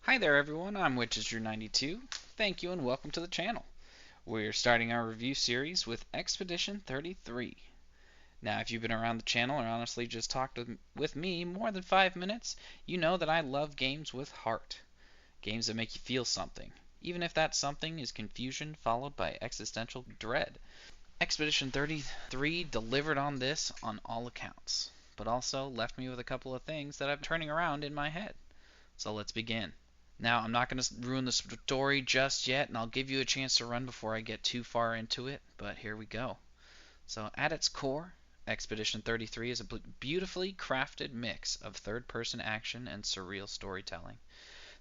Hi there everyone, I'm Witchesdrew92. Thank you and welcome to the channel. We're starting our review series with Expedition 33. Now if you've been around the channel or honestly just talked with me more than 5 minutes, you know that I love games with heart. Games that make you feel something, even if that something is confusion followed by existential dread. Expedition 33 delivered on this on all accounts, but also left me with a couple of things that I'm turning around in my head. So let's begin. Now, I'm not going to ruin the story just yet, and I'll give you a chance to run before I get too far into it, but here we go. So, at its core, Expedition 33 is a beautifully crafted mix of third-person action and surreal storytelling.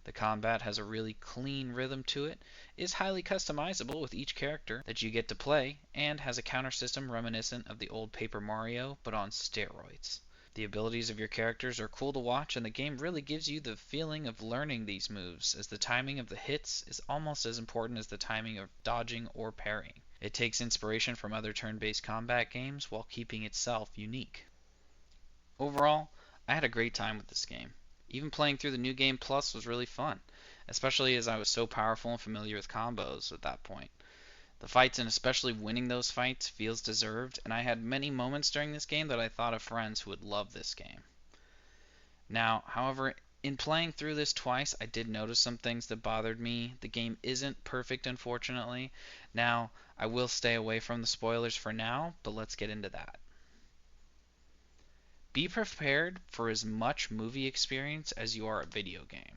The combat has a really clean rhythm to it, is highly customizable with each character that you get to play, and has a counter system reminiscent of the old Paper Mario, but on steroids. The abilities of your characters are cool to watch, and the game really gives you the feeling of learning these moves, as the timing of the hits is almost as important as the timing of dodging or parrying. It takes inspiration from other turn-based combat games while keeping itself unique. Overall, I had a great time with this game. Even playing through the New Game Plus was really fun, especially as I was so powerful and familiar with combos at that point. The fights, and especially winning those fights, feels deserved, and I had many moments during this game that I thought of friends who would love this game. Now, however, in playing through this twice, I did notice some things that bothered me. The game isn't perfect, unfortunately. Now, I will stay away from the spoilers for now, but let's get into that. Be prepared for as much movie experience as you are a video game.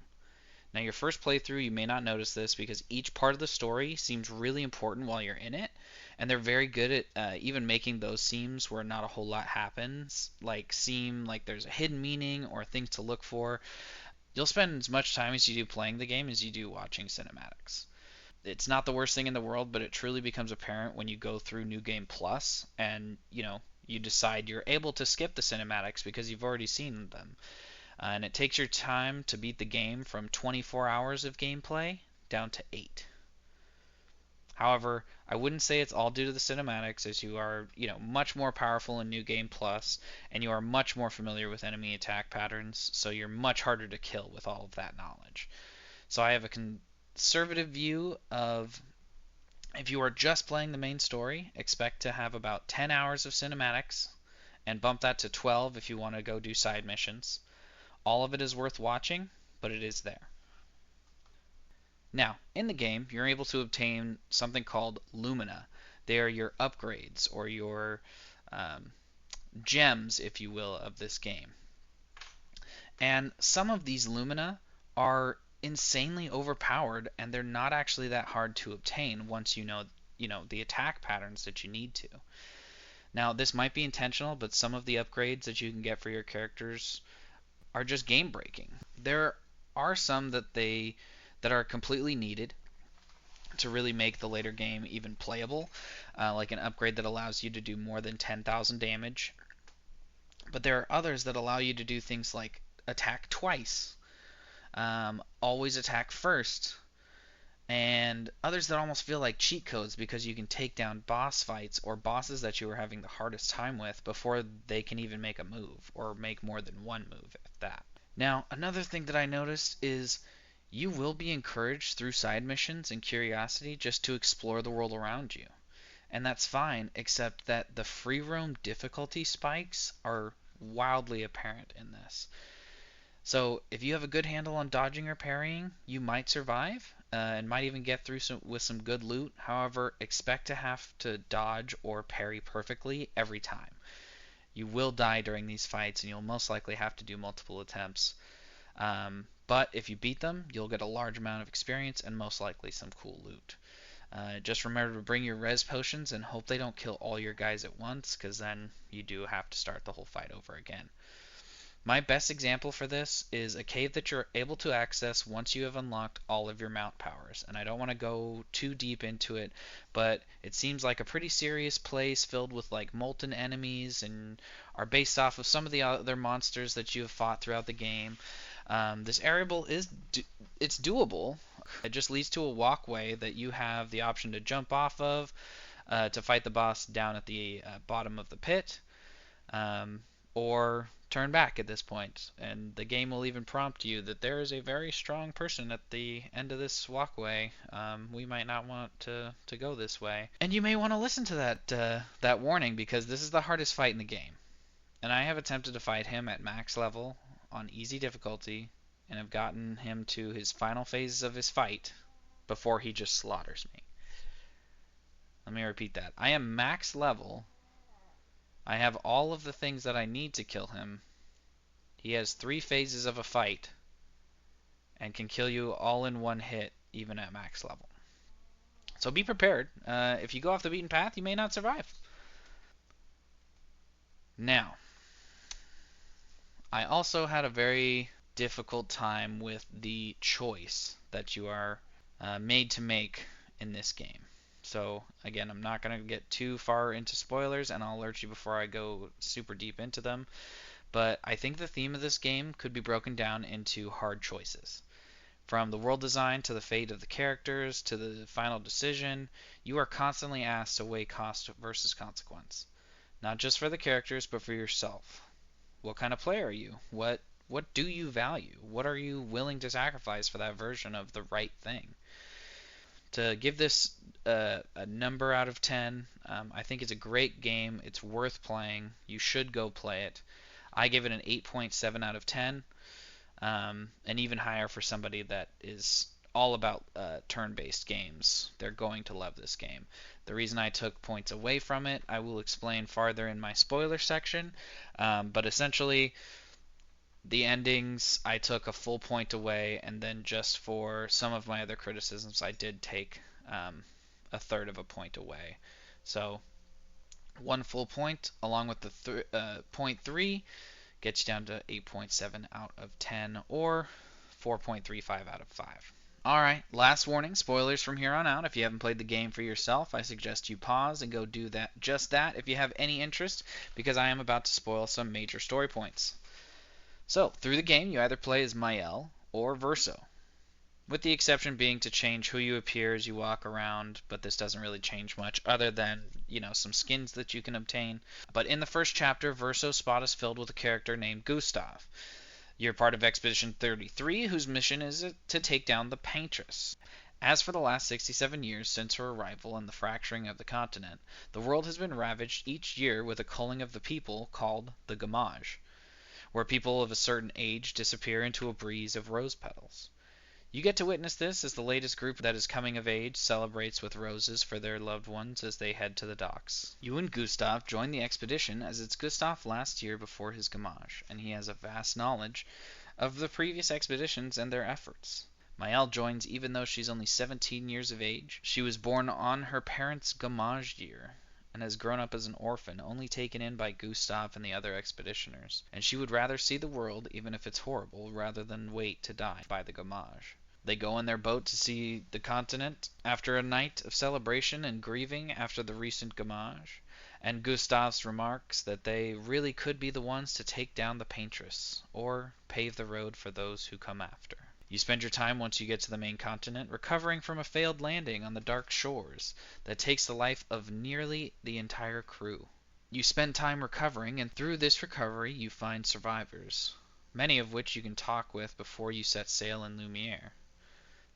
Now, your first playthrough, you may not notice this because each part of the story seems really important while you're in it, and they're very good at even making those scenes where not a whole lot happens, like seem like there's a hidden meaning or things to look for. You'll spend as much time as you do playing the game as you do watching cinematics. It's not the worst thing in the world, but it truly becomes apparent when you go through New Game Plus and, you decide you're able to skip the cinematics because you've already seen them. And it takes your time to beat the game from 24 hours of gameplay down to 8. However, I wouldn't say it's all due to the cinematics, as you are, much more powerful in New Game Plus, and you are much more familiar with enemy attack patterns, so you're much harder to kill with all of that knowledge. So I have a conservative view of, if you are just playing the main story, expect to have about 10 hours of cinematics, and bump that to 12 if you want to go do side missions. All of it is worth watching, but it is there. Now, in the game, you're able to obtain something called Lumina. They are your upgrades, or your gems, if you will, of this game. And some of these Lumina are insanely overpowered, and they're not actually that hard to obtain once you know the attack patterns that you need to. Now, this might be intentional, but some of the upgrades that you can get for your characters are just game breaking. There are some that are completely needed to really make the later game even playable, like an upgrade that allows you to do more than 10,000 damage. But there are others that allow you to do things like attack twice, always attack first, and others that almost feel like cheat codes because you can take down boss fights or bosses that you were having the hardest time with before they can even make a move, or make more than one move at that. Now, another thing that I noticed is you will be encouraged through side missions and curiosity just to explore the world around you. And that's fine, except that the free roam difficulty spikes are wildly apparent in this. So if you have a good handle on dodging or parrying, you might survive, and might even get through with some good loot. However, expect to have to dodge or parry perfectly every time. You will die during these fights, and you'll most likely have to do multiple attempts. But if you beat them, you'll get a large amount of experience and most likely some cool loot. Just remember to bring your res potions and hope they don't kill all your guys at once, because then you do have to start the whole fight over again. My best example for this is a cave that you're able to access once you have unlocked all of your mount powers. And I don't want to go too deep into it, but it seems like a pretty serious place filled with like molten enemies, and are based off of some of the other monsters that you have fought throughout the game. This area it's doable. It just leads to a walkway that you have the option to jump off of to fight the boss down at the bottom of the pit, or turn back at this point, and the game will even prompt you that there is a very strong person at the end of this walkway. We might not want to go this way, and you may want to listen to that warning, because this is the hardest fight in the game, and I have attempted to fight him at max level on easy difficulty, and have gotten him to his final phases of his fight before he just slaughters me. Let me repeat that. I am max level. I have all of the things that I need to kill him. He has 3 phases of a fight and can kill you all in one hit, even at max level. So be prepared. If you go off the beaten path, you may not survive. Now, I also had a very difficult time with the choice that you are made to make in this game. So again, I'm not going to get too far into spoilers, and I'll alert you before I go super deep into them. But I think the theme of this game could be broken down into hard choices. From the world design to the fate of the characters to the final decision, you are constantly asked to weigh cost versus consequence. Not just for the characters, but for yourself. What kind of player are you? What do you value? What are you willing to sacrifice for that version of the right thing? To give this a number out of 10, I think it's a great game. It's worth playing. You should go play it. I give it an 8.7 out of 10, and even higher for somebody that is all about turn-based games. They're going to love this game. The reason I took points away from it, I will explain farther in my spoiler section, but essentially, the endings, I took a full point away, and then just for some of my other criticisms, I did take a third of a point away. So 1 full point along with the 0.3 gets you down to 8.7 out of 10, or 4.35 out of 5. Alright, last warning, spoilers from here on out. If you haven't played the game for yourself, I suggest you pause and go do just that if you have any interest, because I am about to spoil some major story points. So, through the game, you either play as Mael or Verso, with the exception being to change who you appear as you walk around, but this doesn't really change much other than, some skins that you can obtain. But in the first chapter, Verso's spot is filled with a character named Gustav. You're part of Expedition 33, whose mission is to take down the Paintress. As for the last 67 years since her arrival and the fracturing of the continent, the world has been ravaged each year with a culling of the people called the Gamage, where people of a certain age disappear into a breeze of rose petals. You get to witness this as the latest group that is coming of age celebrates with roses for their loved ones as they head to the docks. You and Gustav join the expedition as it's Gustav's last year before his Gamage, and he has a vast knowledge of the previous expeditions and their efforts. Mael joins even though she's only 17 years of age. She was born on her parents' Gamage year, and has grown up as an orphan, only taken in by Gustav and the other expeditioners, and she would rather see the world, even if it's horrible, rather than wait to die by the Gamage. They go in their boat to see the continent after a night of celebration and grieving after the recent Gamage, and Gustav's remarks that they really could be the ones to take down the Paintress, or pave the road for those who come after. You spend your time once you get to the main continent recovering from a failed landing on the dark shores that takes the life of nearly the entire crew. You spend time recovering, and through this recovery you find survivors, many of which you can talk with before you set sail in Lumiere.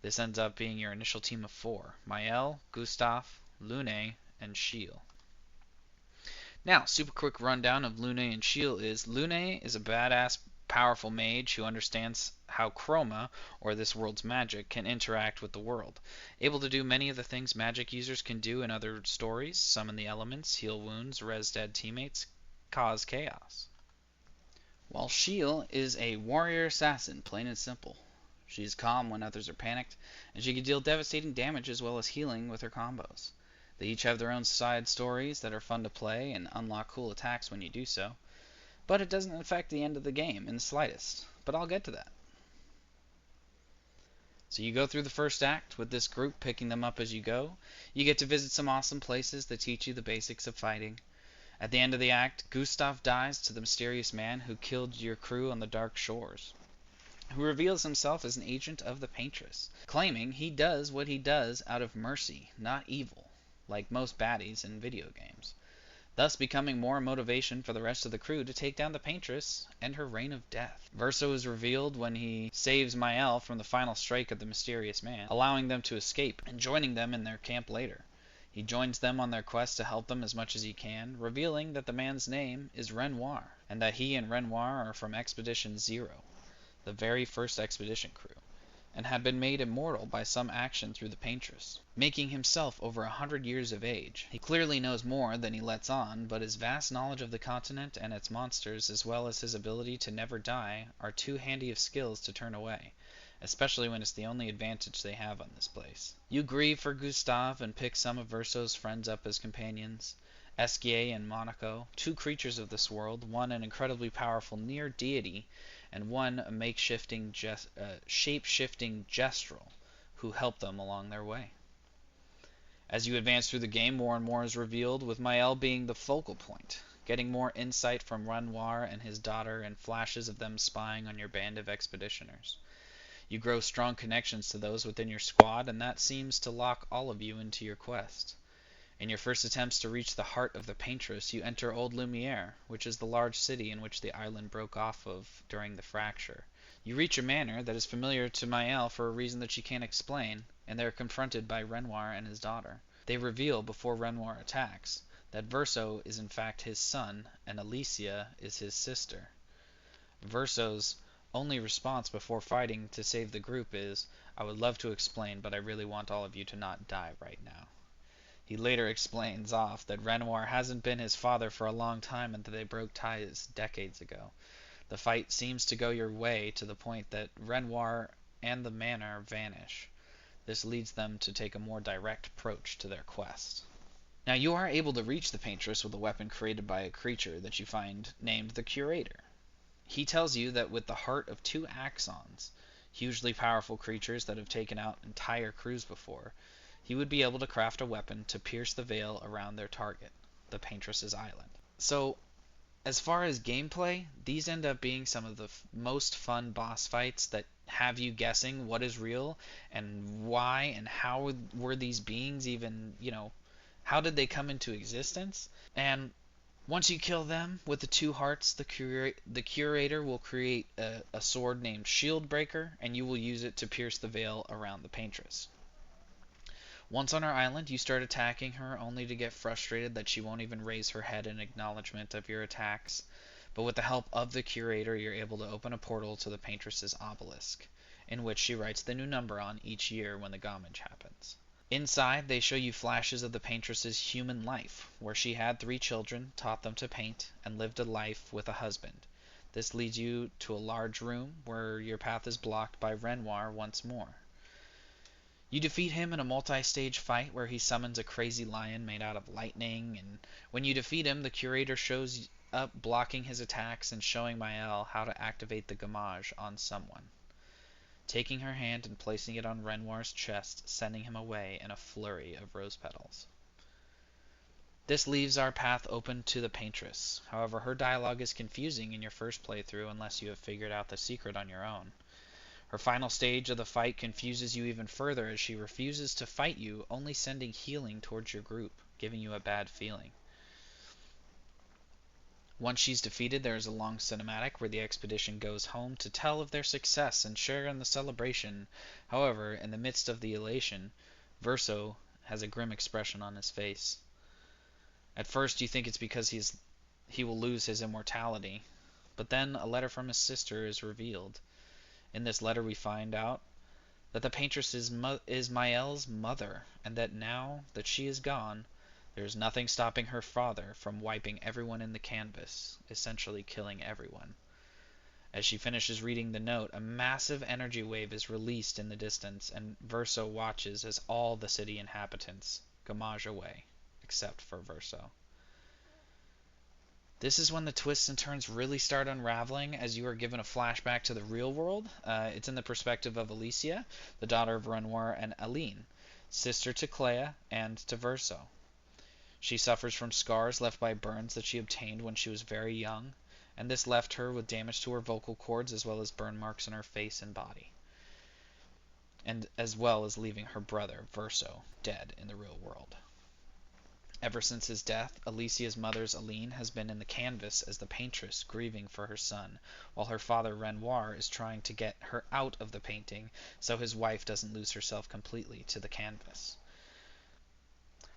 This ends up being your initial team of 4, Mael, Gustav, Lune, and Sheil. Now, super quick rundown of Lune and Sheil is, Lune is a badass powerful mage who understands how chroma, or this world's magic, can interact with the world. Able to do many of the things magic users can do in other stories, summon the elements, heal wounds, res dead teammates, cause chaos. While Sheil is a warrior assassin, plain and simple. She is calm when others are panicked, and she can deal devastating damage as well as healing with her combos. They each have their own side stories that are fun to play and unlock cool attacks when you do so. But it doesn't affect the end of the game in the slightest. But I'll get to that. So you go through the first act with this group, picking them up as you go. You get to visit some awesome places that teach you the basics of fighting. At the end of the act, Gustav dies to the mysterious man who killed your crew on the dark shores, who reveals himself as an agent of the Paintress, claiming he does what he does out of mercy, not evil, like most baddies in video games. thus becoming more motivation for the rest of the crew to take down the Paintress and her reign of death. Verso is revealed when he saves Mael from the final strike of the mysterious man, allowing them to escape and joining them in their camp later. He joins them on their quest to help them as much as he can, revealing that the man's name is Renoir, and that he and Renoir are from Expedition Zero, the very first expedition crew, and had been made immortal by some action through the Paintress, making himself over 100 years of age. He clearly knows more than he lets on, but his vast knowledge of the continent and its monsters, as well as his ability to never die, are too handy of skills to turn away, especially when it's the only advantage they have on this place. You grieve for Gustave and pick some of Verso's friends up as companions. Esquier and Monaco, two creatures of this world, one an incredibly powerful near deity, and one a shape-shifting gestrel, who help them along their way. As you advance through the game, more and more is revealed, with Mael being the focal point, getting more insight from Renoir and his daughter and flashes of them spying on your band of expeditioners. You grow strong connections to those within your squad, and that seems to lock all of you into your quest. In your first attempts to reach the heart of the Paintress, you enter Old Lumiere, which is the large city in which the island broke off of during the fracture. You reach a manor that is familiar to Mael for a reason that she can't explain, and they are confronted by Renoir and his daughter. They reveal, before Renoir attacks, that Verso is in fact his son, and Alicia is his sister. Verso's only response before fighting to save the group is, "I would love to explain, but I really want all of you to not die right now." He later explains off that Renoir hasn't been his father for a long time and that they broke ties decades ago. The fight seems to go your way to the point that Renoir and the manor vanish. This leads them to take a more direct approach to their quest. Now you are able to reach the Paintress with a weapon created by a creature that you find named the Curator. He tells you that with the heart of two Axons, hugely powerful creatures that have taken out entire crews before, he would be able to craft a weapon to pierce the veil around their target, the Paintress's island. So, as far as gameplay, these end up being some of the most fun boss fights that have you guessing what is real and why and how were these beings even, how did they come into existence? And once you kill them with the two hearts, the Curator will create a sword named Shieldbreaker, and you will use it to pierce the veil around the Paintress. Once on her island, you start attacking her, only to get frustrated that she won't even raise her head in acknowledgement of your attacks. But with the help of the Curator, you're able to open a portal to the Paintress's obelisk, in which she writes the new number on each year when the Gamage happens. Inside, they show you flashes of the Paintress's human life, where she had 3 children, taught them to paint, and lived a life with a husband. This leads you to a large room, where your path is blocked by Renoir once more. You defeat him in a multi-stage fight where he summons a crazy lion made out of lightning, and when you defeat him, the Curator shows up blocking his attacks and showing Mael how to activate the Gamage on someone, taking her hand and placing it on Renoir's chest, sending him away in a flurry of rose petals. This leaves our path open to the Paintress. However, her dialogue is confusing in your first playthrough unless you have figured out the secret on your own. Her final stage of the fight confuses you even further as she refuses to fight you, only sending healing towards your group, giving you a bad feeling. Once she's defeated, there is a long cinematic where the expedition goes home to tell of their success and share in the celebration. However, in the midst of the elation, Verso has a grim expression on his face. At first you think it's because he will lose his immortality, but then a letter from his sister is revealed. In this letter we find out that the Paintress is Mael's mother, and that now that she is gone, there is nothing stopping her father from wiping everyone in the canvas, essentially killing everyone. As she finishes reading the note, a massive energy wave is released in the distance, and Verso watches as all the city inhabitants Gamage away, except for Verso. This is when the twists and turns really start unraveling, as you are given a flashback to the real world. It's in the perspective of Alicia, the daughter of Renoir and Aline, sister to Clea and to Verso. She suffers from scars left by burns that she obtained when she was very young, and this left her with damage to her vocal cords as well as burn marks on her face and body, and as well as leaving her brother, Verso, dead in the real world. Ever since his death, Alicia's mother's Aline has been in the canvas as the paintress grieving for her son, while her father Renoir is trying to get her out of the painting so his wife doesn't lose herself completely to the canvas.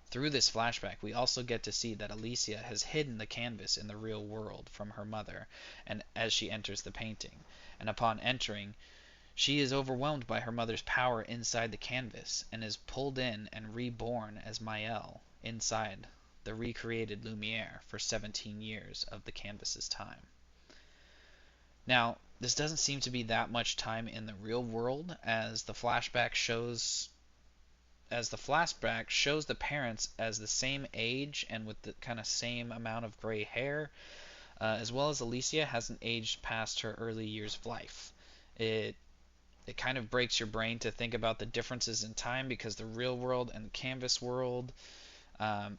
Through this flashback, we also get to see that Alicia has hidden the canvas in the real world from her mother and as she enters the painting, and upon entering, she is overwhelmed by her mother's power inside the canvas and is pulled in and reborn as Maëlle inside the recreated Lumiere for 17 years of the canvas's time. Now, this doesn't seem to be that much time in the real world, as the flashback shows the parents as the same age and with the kind of same amount of gray hair, as well as Alicia hasn't aged past her early years of life. It kind of breaks your brain to think about the differences in time, because the real world and the canvas world,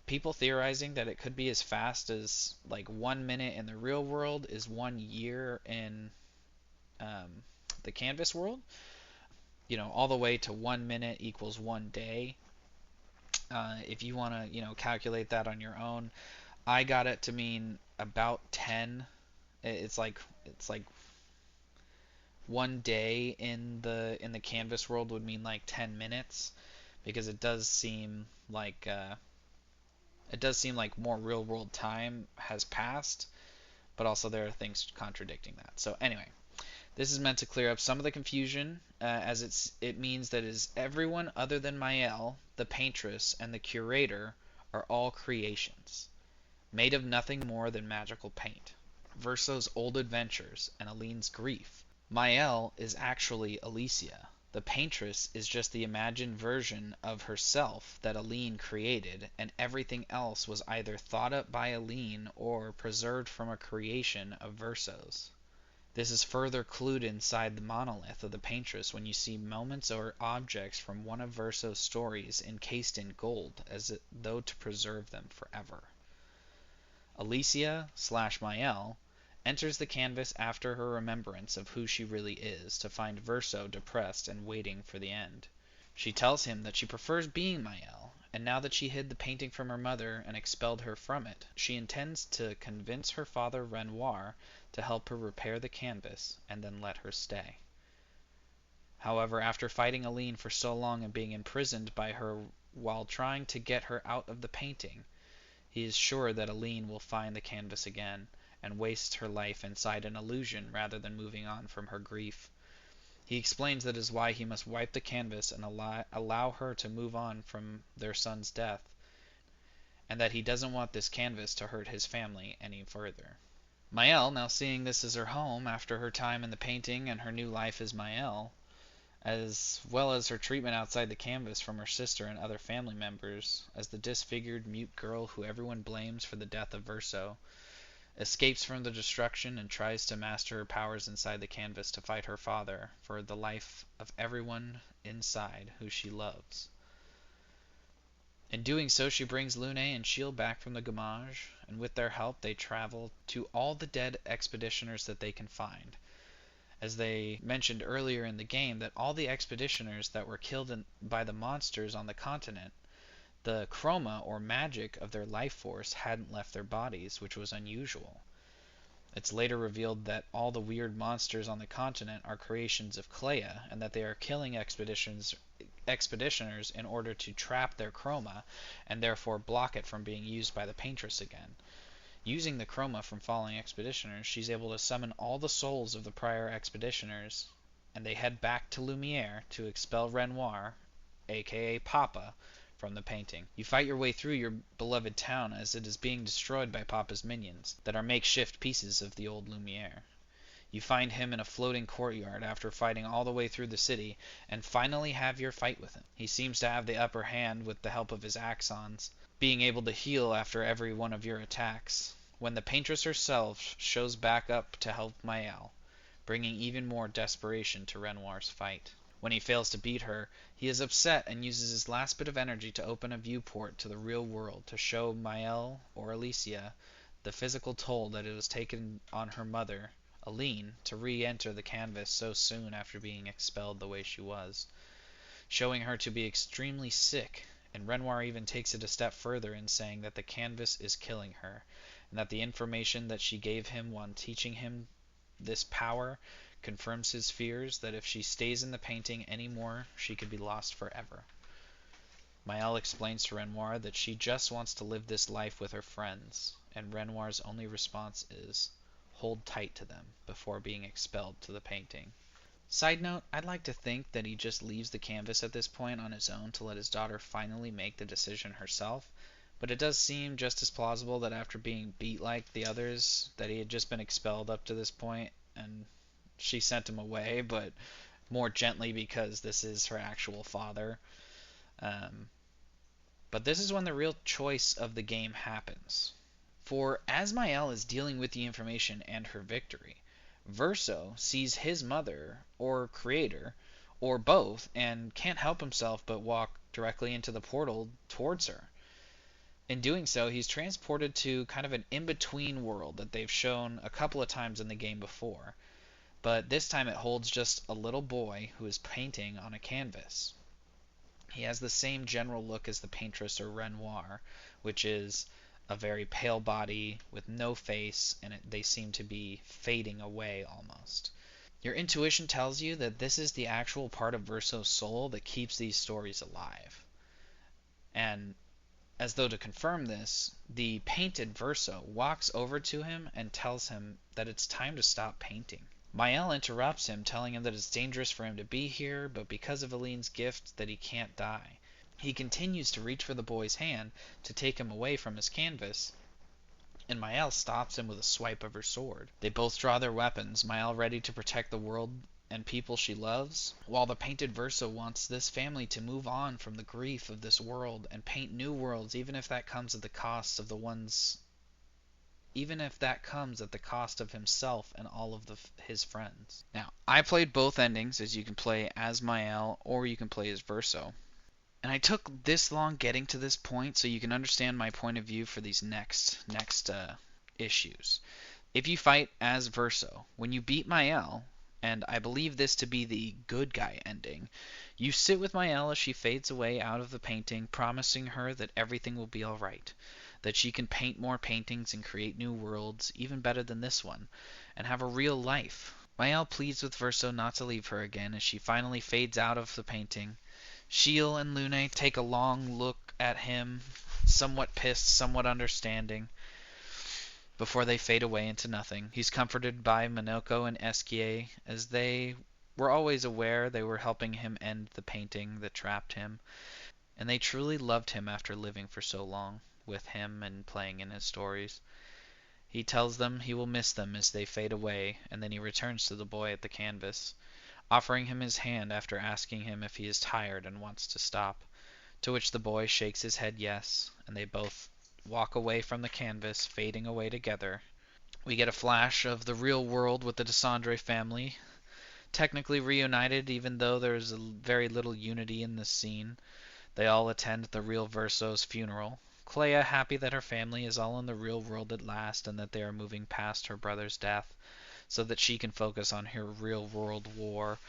people theorizing that it could be as fast as like 1 minute in the real world is 1 year in the canvas world. All the way to 1 minute equals 1 day. If you want to, calculate that on your own, I got it to mean about 10. It's like 1 day in the canvas world would mean like 10 minutes, because it does seem like more real world time has passed, but also there are things contradicting that. So anyway, this is meant to clear up some of the confusion, as it means that is everyone other than Maëlle, the paintress, and the curator are all creations, made of nothing more than magical paint. Verso's old adventures and Aline's grief. Maëlle is actually Alicia. The paintress is just the imagined version of herself that Aline created, and everything else was either thought up by Aline or preserved from a creation of Verso's. This is further clued inside the monolith of the paintress when you see moments or objects from one of Verso's stories encased in gold, as though to preserve them forever. Alicia/Maëlle enters the canvas after her remembrance of who she really is, to find Verso depressed and waiting for the end. She tells him that she prefers being Maëlle, and now that she hid the painting from her mother and expelled her from it, she intends to convince her father Renoir to help her repair the canvas and then let her stay. However, after fighting Aline for so long and being imprisoned by her while trying to get her out of the painting, he is sure that Aline will find the canvas again and wastes her life inside an illusion rather than moving on from her grief. He explains that is why he must wipe the canvas and allow her to move on from their son's death, and that he doesn't want this canvas to hurt his family any further. Maëlle, now seeing this as her home after her time in the painting and her new life as Maëlle, as well as her treatment outside the canvas from her sister and other family members, as the disfigured, mute girl who everyone blames for the death of Verso, escapes from the destruction and tries to master her powers inside the canvas to fight her father for the life of everyone inside who she loves. In doing so, she brings Lune and Shield back from the Gamage, and with their help they travel to all the dead expeditioners that they can find. As they mentioned earlier in the game, that all the expeditioners that were killed by the monsters on the continent, the chroma or magic of their life force hadn't left their bodies, which was unusual. It's later revealed that all the weird monsters on the continent are creations of Clea, and that they are killing expeditioners in order to trap their chroma and therefore block it from being used by the paintress again. Using the chroma from falling expeditioners, she's able to summon all the souls of the prior expeditioners, and they head back to Lumiere to expel Renoir, aka Papa, from the painting. You fight your way through your beloved town as it is being destroyed by Papa's minions, that are makeshift pieces of the old Lumiere. You find him in a floating courtyard after fighting all the way through the city, and finally have your fight with him. He seems to have the upper hand with the help of his axons, being able to heal after every one of your attacks, when the paintress herself shows back up to help Maëlle, bringing even more desperation to Renoir's fight. When he fails to beat her, he is upset and uses his last bit of energy to open a viewport to the real world to show Maëlle, or Alicia, the physical toll that it was taken on her mother, Aline, to re-enter the canvas so soon after being expelled the way she was, showing her to be extremely sick And Renoir even takes it a step further in saying that the canvas is killing her, and that the information that she gave him while teaching him this power confirms his fears that if she stays in the painting anymore, she could be lost forever. Maëlle explains to Renoir that she just wants to live this life with her friends, and Renoir's only response is, hold tight to them before being expelled to the painting. Side note, I'd like to think that he just leaves the canvas at this point on his own to let his daughter finally make the decision herself, but it does seem just as plausible that after being beat like the others, that he had just been expelled up to this point, and she sent him away, but more gently because this is her actual father. Um, but this is when the real choice of the game happens. For as Maëlle is dealing with the information and her victory, Verso sees his mother, or creator, or both, and can't help himself but walk directly into the portal towards her. In doing so, he's transported to kind of an in-between world that they've shown a couple of times in the game before, but this time it holds just a little boy who is painting on a canvas. He has the same general look as the paintress or Renoir, which is a very pale body with no face, and they seem to be fading away almost. Your intuition tells you that this is the actual part of Verso's soul that keeps these stories alive. And as though to confirm this, the painted Verso walks over to him and tells him that it's time to stop painting. Maëlle interrupts him, telling him that it's dangerous for him to be here, but because of Eline's gift that he can't die. He continues to reach for the boy's hand to take him away from his canvas, and Maëlle stops him with a swipe of her sword. They both draw their weapons, Maëlle ready to protect the world and people she loves, while the painted Verso wants this family to move on from the grief of this world and paint new worlds, even if that comes at the cost of himself and all of his friends. Now, I played both endings, as you can play as Maëlle or you can play as Verso. And I took this long getting to this point so you can understand my point of view for these next issues. If you fight as Verso, when you beat Maëlle, and I believe this to be the good guy ending, you sit with Maëlle as she fades away out of the painting, promising her that everything will be alright, that she can paint more paintings and create new worlds, even better than this one, and have a real life. Maëlle pleads with Verso not to leave her again as she finally fades out of the painting. Sheil and Lune take a long look at him, somewhat pissed, somewhat understanding, before they fade away into nothing. He's comforted by Minoko and Esquier, as they were always aware they were helping him end the painting that trapped him, and they truly loved him after living for so long with him and playing in his stories. He tells them he will miss them as they fade away, and then he returns to the boy at the canvas, offering him his hand after asking him if he is tired and wants to stop, to which the boy shakes his head yes, and they both walk away from the canvas, fading away together. We get a flash of the real world with the Desandre family, technically reunited even though there is very little unity in this scene. They all attend the real Verso's funeral. Clea happy that her family is all in the real world at last and that they are moving past her brother's death, so that she can focus on her real-world war.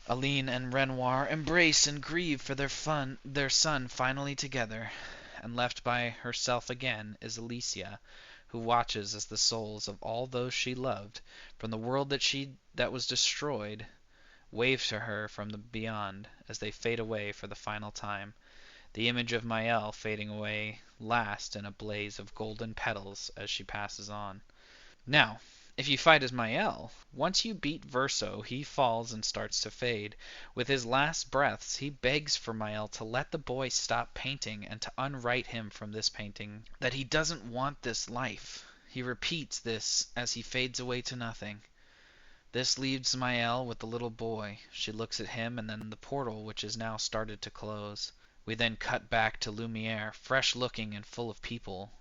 Aline and Renoir embrace and grieve for their son finally together, and left by herself again is Alicia, who watches as the souls of all those she loved from the world that was destroyed wave to her from the beyond as they fade away for the final time, the image of Maëlle fading away last in a blaze of golden petals as she passes on. Now, if you fight as Maëlle, once you beat Verso, he falls and starts to fade. With his last breaths, he begs for Maëlle to let the boy stop painting and to unwrite him from this painting, that he doesn't want this life. He repeats this as he fades away to nothing. This leaves Maëlle with the little boy. She looks at him and then the portal, which has now started to close. We then cut back to Lumiere, fresh looking and full of people.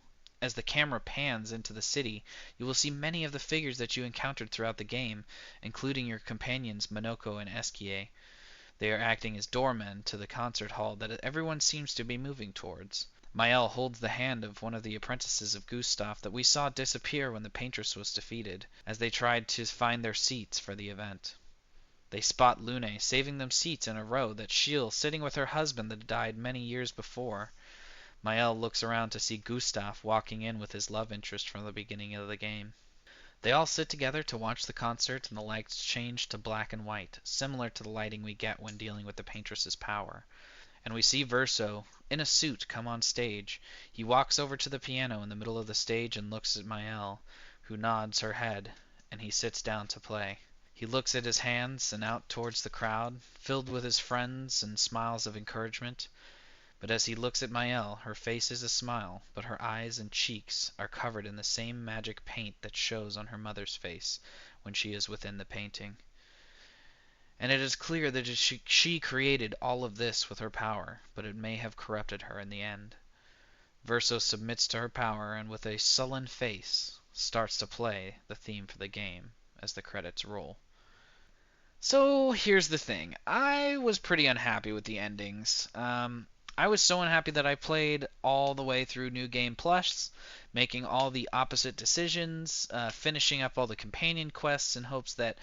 As the camera pans into the city, you will see many of the figures that you encountered throughout the game, including your companions Minoko and Esquier. They are acting as doormen to the concert hall that everyone seems to be moving towards. Maëlle holds the hand of one of the apprentices of Gustave that we saw disappear when the paintress was defeated, as they tried to find their seats for the event. They spot Lune, saving them seats in a row, that Sheil sitting with her husband that died many years before. Mael looks around to see Gustav walking in with his love interest from the beginning of the game. They all sit together to watch the concert, and the lights change to black and white, similar to the lighting we get when dealing with the Paintress's power. And we see Verso, in a suit, come on stage. He walks over to the piano in the middle of the stage and looks at Mael, who nods her head, and he sits down to play. He looks at his hands and out towards the crowd, filled with his friends and smiles of encouragement. But as he looks at Mael, her face is a smile, but her eyes and cheeks are covered in the same magic paint that shows on her mother's face when she is within the painting. And it is clear that she created all of this with her power, but it may have corrupted her in the end. Verso submits to her power and with a sullen face starts to play the theme for the game as the credits roll. So here's the thing. I was pretty unhappy with the endings. I was so unhappy that I played all the way through New Game Plus, making all the opposite decisions, finishing up all the companion quests in hopes that,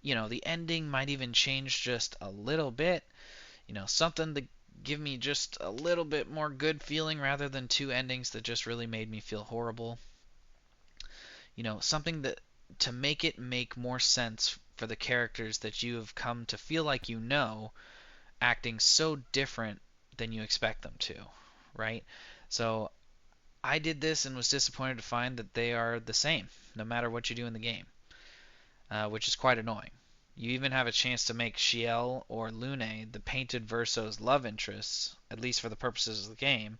the ending might even change just a little bit. Something to give me just a little bit more good feeling rather than two endings that just really made me feel horrible. Something that to make it make more sense for the characters that you have come to feel like acting so different than you expect them to, right? So I did this and was disappointed to find that they are the same, no matter what you do in the game, which is quite annoying. You even have a chance to make Sheil or Lune the painted Verso's love interests, at least for the purposes of the game,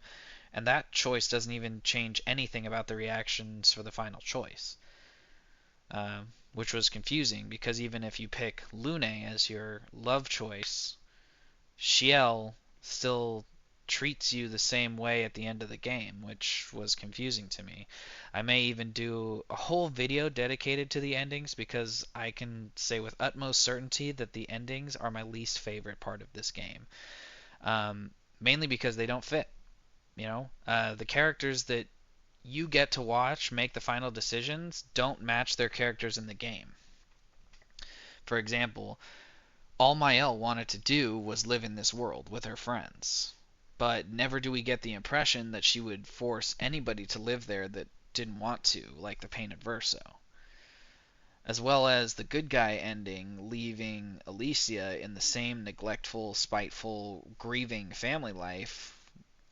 and that choice doesn't even change anything about the reactions for the final choice. Which was confusing because even if you pick Lune as your love choice, Sheil still treats you the same way at the end of the game, which was confusing to me. I may even do a whole video dedicated to the endings because I can say with utmost certainty that the endings are my least favorite part of this game. Mainly because they don't fit. The characters that you get to watch make the final decisions don't match their characters in the game. For example, all Mael wanted to do was live in this world with her friends. But never do we get the impression that she would force anybody to live there that didn't want to, like the Painted Verso. As well as the good guy ending, leaving Alicia in the same neglectful, spiteful, grieving family life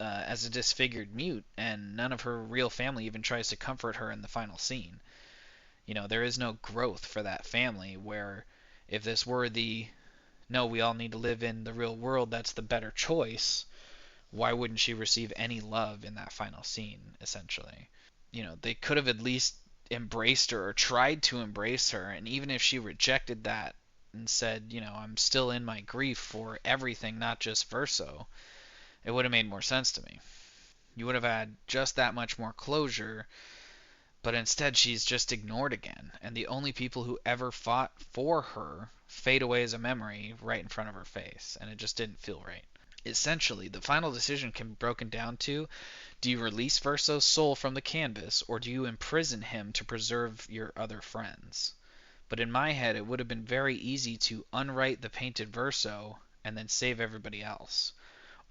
as a disfigured mute, and none of her real family even tries to comfort her in the final scene. There is no growth for that family, where if this were no, we all need to live in the real world, that's the better choice, why wouldn't she receive any love in that final scene, essentially? They could have at least embraced her or tried to embrace her, and even if she rejected that and said, I'm still in my grief for everything, not just Verso, it would have made more sense to me. You would have had just that much more closure, but instead she's just ignored again, and the only people who ever fought for her fade away as a memory right in front of her face, and it just didn't feel right. Essentially, the final decision can be broken down to: do you release Verso's soul from the canvas, or do you imprison him to preserve your other friends? But in my head, it would have been very easy to unwrite the painted Verso and then save everybody else.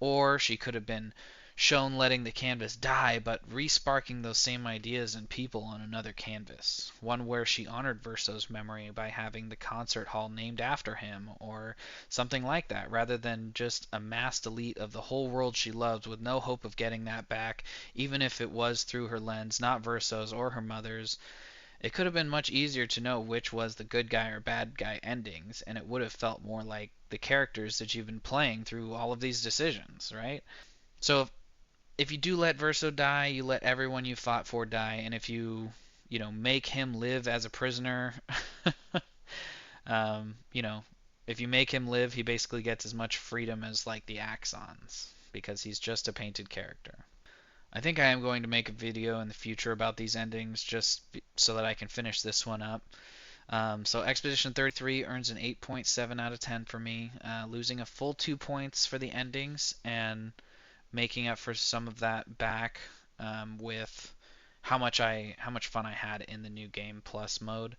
Or she could have been shown letting the canvas die, but re-sparking those same ideas and people on another canvas. One where she honored Verso's memory by having the concert hall named after him, or something like that, rather than just a mass delete of the whole world she loved with no hope of getting that back, even if it was through her lens, not Verso's or her mother's. It could have been much easier to know which was the good guy or bad guy endings, and it would have felt more like the characters that you've been playing through all of these decisions, right? So if you do let Verso die, you let everyone you fought for die, and if make him live as a prisoner, um, you know, if you make him live, he basically gets as much freedom as like the Axons, because he's just a painted character. I think I am going to make a video in the future about these endings just so that I can finish this one up. So Expedition 33 earns an 8.7 out of 10 for me, losing a full 2 points for the endings and making up for some of that back with how much fun I had in the new game plus mode.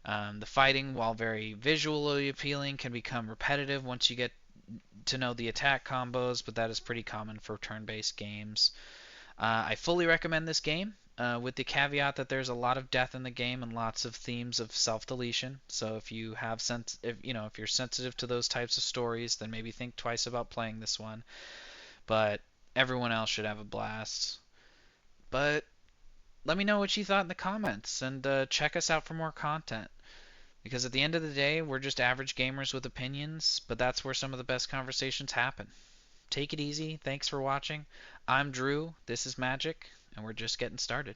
The fighting, while very visually appealing, can become repetitive once you get to know the attack combos, but that is pretty common for turn-based games. I fully recommend this game, with the caveat that there's a lot of death in the game and lots of themes of self-deletion. So if you have if you're sensitive to those types of stories, then maybe think twice about playing this one. But everyone else should have a blast. But let me know what you thought in the comments, and check us out for more content. Because at the end of the day, we're just average gamers with opinions, but that's where some of the best conversations happen. Take it easy. Thanks for watching. I'm Drew. This is Magic, and we're just getting started.